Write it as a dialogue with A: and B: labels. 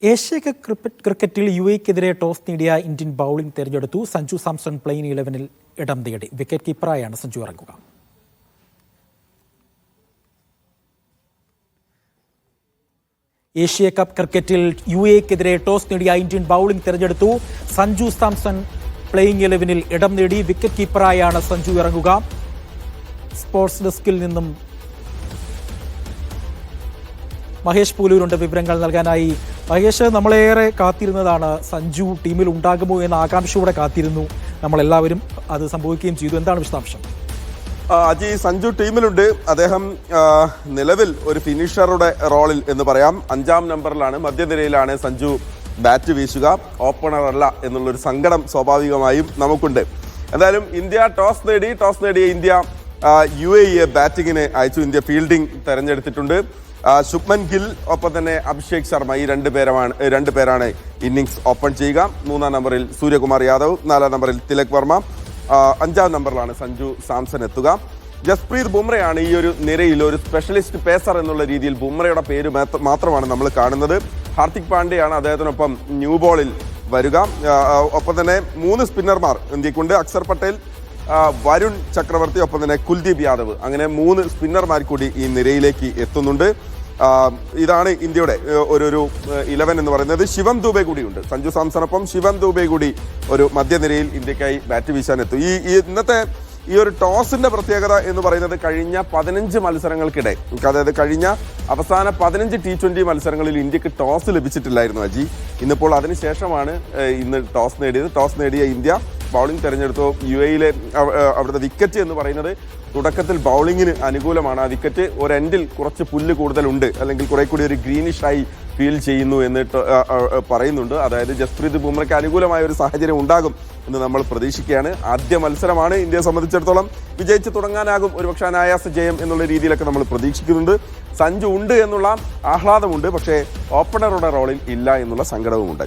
A: Asia cup ക്രിക്കറ്റിൽ യുഎഇക്കെതിരെ toss നേടിയ Indian bowling തെരഞ്ഞെടുത്തു. സഞ്ജു സാംസൺ പ്ലെയിൻ 11-ൽ ഇടം നേടി. വിക്കറ്റ് കീപ്പറായാണ് സഞ്ജു ഇറങ്ങുക. ഏഷ്യ കപ്പ് ക്രിക്കറ്റിൽ യുഎഇക്കെതിരെ ടോസ് നേടിയ ഇന്ത്യൻ ബൌളിംഗ് തെരഞ്ഞെടുത്തു. സഞ്ജു സാംസൺ പ്ലെയിങ് 11-ൽ ഇടം നേടി. വിക്കറ്റ് കീപ്പറായാണ് സഞ്ജു ഇറങ്ങുക. സ്പോർട്സ് ഡെസ്കിൽ നിന്നും മഹേഷ് പൂലൂരുണ്ട് വിവരങ്ങൾ നൽകാനായി. മഹേഷ്, നമ്മളേറെ കാത്തിരുന്നതാണ് സഞ്ജു ടീമിൽ ഉണ്ടാകുമോ എന്ന ആകാംക്ഷയോടെ കാത്തിരുന്നു നമ്മളെല്ലാവരും. അത് സംഭവിക്കുകയും ചെയ്തു. എന്താണ് വിശദാംശം?
B: അജി, സഞ്ജു ടീമിലുണ്ട്. അദ്ദേഹം നിലവിൽ ഒരു ഫിനിഷറുടെ റോളിൽ എന്ന് പറയാം. 5-ാം നമ്പറിലാണ്, മധ്യനിരയിലാണ് സഞ്ജു ബാറ്റ് വീശുക. ഓപ്പണർ അല്ല എന്നുള്ളൊരു സങ്കടം സ്വാഭാവികമായും നമുക്കുണ്ട്. എന്തായാലും ഇന്ത്യ ടോസ് നേടിയ ഇന്ത്യ UAE ബാറ്റിങ്ങിന് അയച്ചു. ഇന്ത്യ ഫീൽഡിംഗ് തെരഞ്ഞെടുത്തിട്ടുണ്ട്. ശുഭ്മൻ ഗിൽ ഒപ്പം തന്നെ അഭിഷേക് ശർമ്മ, ഈ രണ്ട് പേരാണ് ഇന്നിംഗ്സ് ഓപ്പൺ ചെയ്യുക. 3-ാം നമ്പറിൽ സൂര്യകുമാർ യാദവ്, 4-ാം നമ്പറിൽ തിലക് വർമ്മ, 5-ാം നമ്പറിലാണ് സഞ്ജു സാംസൺ എത്തുക. ജസ്പ്രീത് ബുംറയാണ് ഈ ഒരു നിരയിൽ ഒരു സ്പെഷ്യലിസ്റ്റ് പേസർ എന്നുള്ള രീതിയിൽ ബുംറയുടെ പേര് മാത്രമാണ് നമ്മൾ കാണുന്നത്. ഹാർദിക് പാണ്ഡ്യയാണ് അദ്ദേഹത്തിനൊപ്പം ന്യൂ ബോളിൽ വരിക. ഒപ്പം തന്നെ 3 സ്പിന്നർമാർ ഇന്ത്യക്കുണ്ട്. അക്സർ പട്ടേൽ, വരുൺ ചക്രവർത്തി, ഒപ്പം തന്നെ കുൽദീപ് യാദവ്. അങ്ങനെ 3 സ്പിന്നർമാർ കൂടി ഈ നിരയിലേക്ക് എത്തുന്നുണ്ട്. ഇതാണ് ഇന്ത്യയുടെ ഒരു 11 എന്ന് പറയുന്നത്. ശിവം ദൂബെ കൂടിയുണ്ട്. സഞ്ജു സാംസണൊപ്പം ശിവം ദൂബെ കൂടി ഒരു മധ്യനിരയിൽ ഇന്ത്യക്കായി ബാറ്റ് വീശാൻ എത്തും. ഇന്നത്തെ ഈ ഒരു ടോസിന്റെ പ്രത്യേകത എന്ന് പറയുന്നത് കഴിഞ്ഞ 15 മത്സരങ്ങൾക്കിടെ, അതായത് കഴിഞ്ഞ അവസാന 15 T20 മത്സരങ്ങളിൽ ഇന്ത്യക്ക് ടോസ് ലഭിച്ചിട്ടില്ലായിരുന്നു അജി. ഇന്നിപ്പോൾ അതിനുശേഷമാണ് ഇന്ന് ടോസ് നേടിയത്. ടോസ് നേടിയ ഇന്ത്യ ബൗളിംഗ് തെരഞ്ഞെടുത്തു. UAE അവിടുത്തെ വിക്കറ്റ് എന്ന് പറയുന്നത് തുടക്കത്തിൽ ബൗളിങ്ങിന് അനുകൂലമാണ്. ആ വിക്കറ്റ് ഒരു എൻഡിൽ കുറച്ച് പുല്ല് കൂടുതലുണ്ട്, അല്ലെങ്കിൽ കുറെ കൂടി ഒരു ഗ്രീനിഷായി ഫീൽ ചെയ്യുന്നു എന്നിട്ട് പറയുന്നുണ്ട്. അതായത് ജസ്പ്രീത് ബുംറയ്ക്ക് അനുകൂലമായ ഒരു സാഹചര്യം ഉണ്ടാകും എന്ന് നമ്മൾ പ്രതീക്ഷിക്കുകയാണ്. ആദ്യ മത്സരമാണ്. ഇന്ത്യയെ സംബന്ധിച്ചിടത്തോളം വിജയിച്ച് തുടങ്ങാനാകും ഒരുപക്ഷെ അനായാസ ജയം എന്നുള്ള രീതിയിലൊക്കെ നമ്മൾ പ്രതീക്ഷിക്കുന്നുണ്ട്. സഞ്ജു ഉണ്ട് എന്നുള്ള ആഹ്ലാദമുണ്ട്, പക്ഷേ ഓപ്പണറുടെ റോളിൽ ഇല്ല എന്നുള്ള സങ്കടവും ഉണ്ട്.